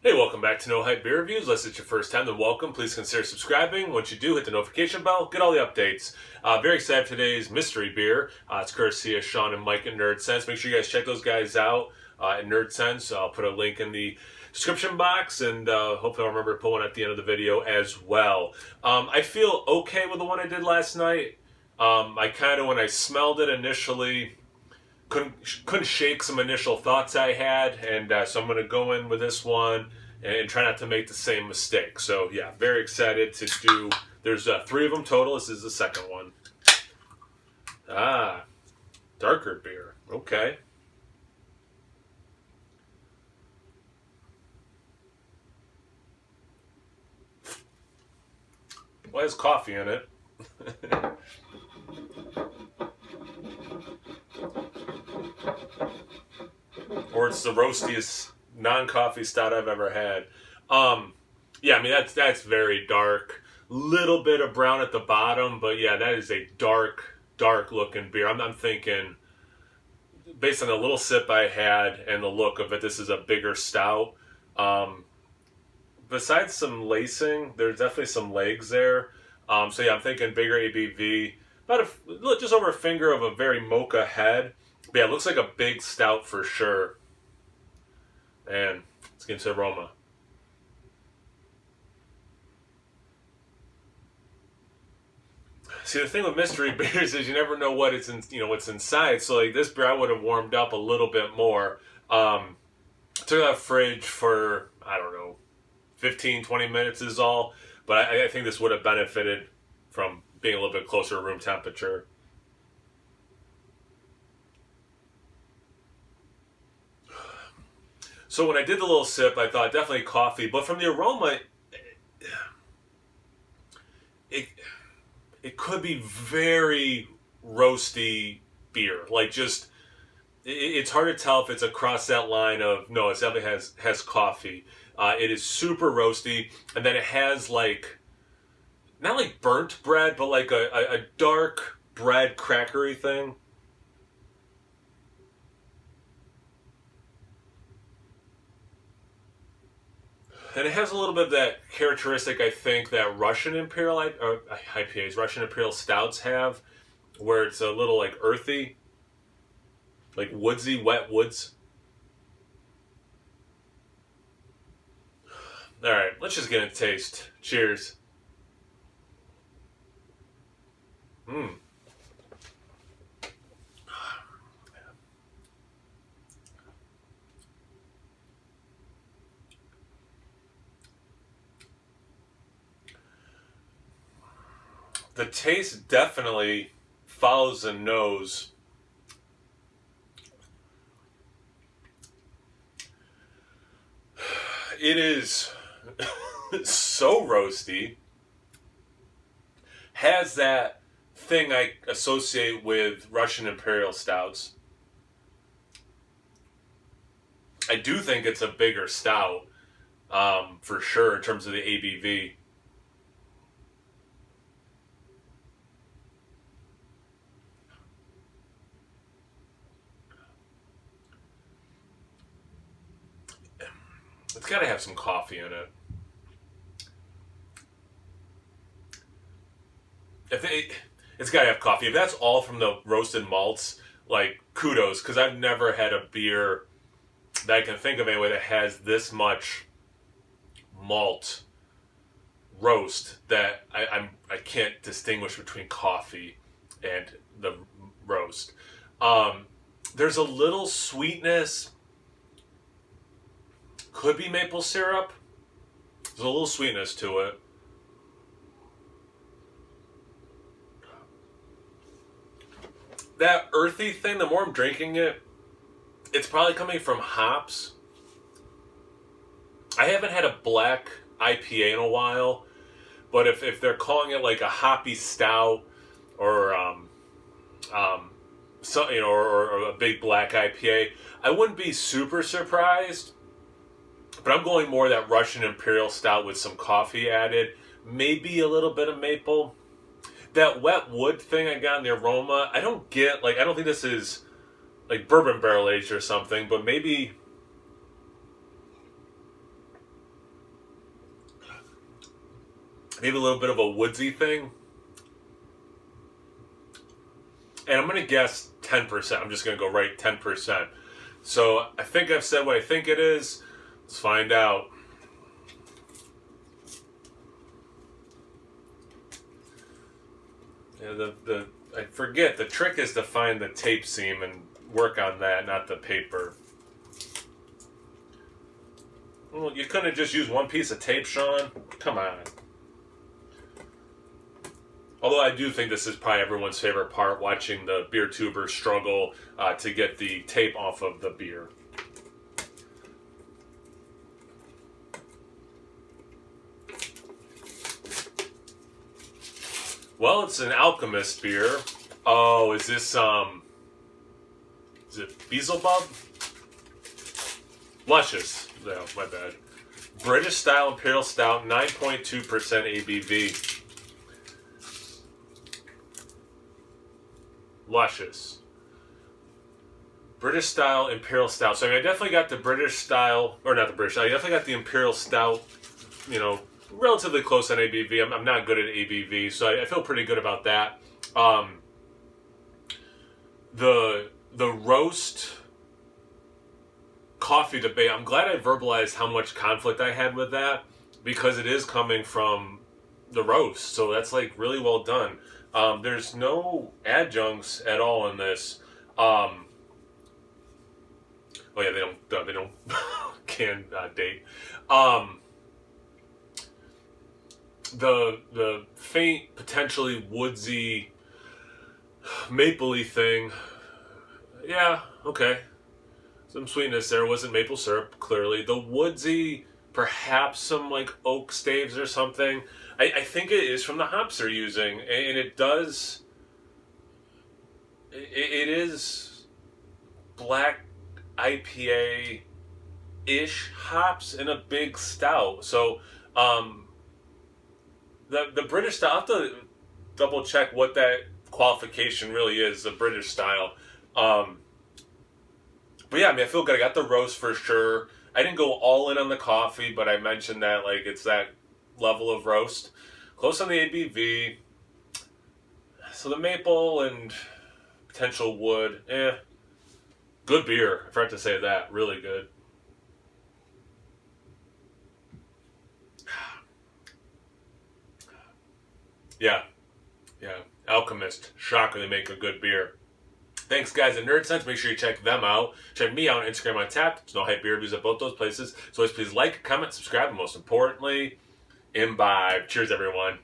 Hey, welcome back to No Hype Beer Reviews. Unless it's your first time, then welcome. Please consider subscribing. Once you do, hit the notification bell. Get all the updates. Very excited for today's mystery beer. It's courtesy of Sean and Mike at Nerdsense. Make sure you guys check those guys out at Nerdsense. I'll put a link in the description box, and hopefully I'll remember to put one at the end of the video as well. I feel okay with the one I did last night. I kind of, when I smelled it initially, couldn't shake some initial thoughts I had, and so I'm going to go in with this one and try not to make the same mistake. So yeah, very excited to do. There's three of them total. This is the second one. Ah, darker beer. Okay. Well, it has coffee in it. Or it's the roastiest non-coffee stout I've ever had. Yeah, I mean that's very dark. Little bit of brown at the bottom, but yeah, that is a dark looking beer. I'm thinking, based on the little sip I had and the look of it, this is a bigger stout. Besides some lacing, there's definitely some legs there. So yeah, I'm thinking bigger ABV, just over a finger of a very mocha head. But yeah, it looks like a big stout for sure. And let's get into aroma. See, the thing with mystery beers is you never know what it's in, what's inside. So like this beer, I would have warmed up a little bit more. Took it out of the fridge for, I don't know, 15, 20 minutes is all. But I think this would have benefited from being a little bit closer to room temperature. So when I did the little sip, I thought definitely coffee. But from the aroma, it it could be very roasty beer. Like just, it's hard to tell if it's across that line of, no, it definitely has coffee. It is super roasty, and then it has like, not like burnt bread, but like a dark bread crackery thing. And it has a little bit of that characteristic, I think, that Russian Imperial IPAs, Russian Imperial Stouts have, where it's a little like earthy, like woodsy, wet woods. All right, let's just get a taste. Cheers. Mmm. The taste definitely follows the nose. It is so roasty. Has that thing I associate with Russian Imperial Stouts. I do think it's a bigger stout, for sure, in terms of the ABV. It's got to have some coffee in it. It's got to have coffee. If that's all from the roasted malts, like kudos, because I've never had a beer that I can think of anyway that has this much malt roast that I can't distinguish between coffee and the roast. There's a little sweetness. Could be maple syrup. There's a little sweetness to it. That earthy thing, the more I'm drinking it, it's probably coming from hops. I haven't had a black IPA in a while, but if they're calling it like a hoppy stout or so, or a big black IPA, I wouldn't be super surprised. But I'm going more that Russian Imperial Stout with some coffee added, maybe a little bit of maple. That wet wood thing I got in the aroma, I don't get, like, I don't think this is like bourbon barrel aged or something, but maybe maybe a little bit of a woodsy thing. And I'm going to guess 10%. I'm just going to go right 10%. So I think I've said what I think it is. Let's find out. Yeah, I forget, the trick is to find the tape seam and work on that, not the paper. Well, you couldn't just use one piece of tape, Sean? Come on. Although I do think this is probably everyone's favorite part, watching the beer tuber struggle to get the tape off of the beer. Well, it's an Alchemist beer. Oh, is this, is it Beelzebub? Luscious. No, my bad. British style Imperial Stout, 9.2% ABV. Luscious. British style Imperial Stout. So I mean, I definitely got the British style, or not the British style, I definitely got the Imperial Stout, you know, relatively close on ABV. I'm not good at ABV, so I feel pretty good about that. The roast coffee debate, I'm glad I verbalized how much conflict I had with that, because it is coming from the roast, so that's like really well done. There's no adjuncts at all in this. Oh yeah, they don't can date. The faint, potentially woodsy, mapley thing. Yeah, okay. Some sweetness there. Wasn't maple syrup, clearly. The woodsy, perhaps some like oak staves or something. I think it is from the hops they're using, and it does. It is black IPA-ish hops in a big stout. So, the British style, I have to double check what that qualification really is, the British style. But yeah, I mean, I feel good. I got the roast for sure. I didn't go all in on the coffee, but I mentioned that like it's that level of roast. Close on the ABV. So the maple and potential wood, good beer. I forgot to say that. Really good. Yeah. Alchemist. Shocker, they make a good beer. Thanks, guys, at Nerdsense. Make sure you check them out. Check me out on Instagram on Tap. There's no hype beer reviews at both those places. So always please like, comment, subscribe, and most importantly, imbibe. Cheers, everyone.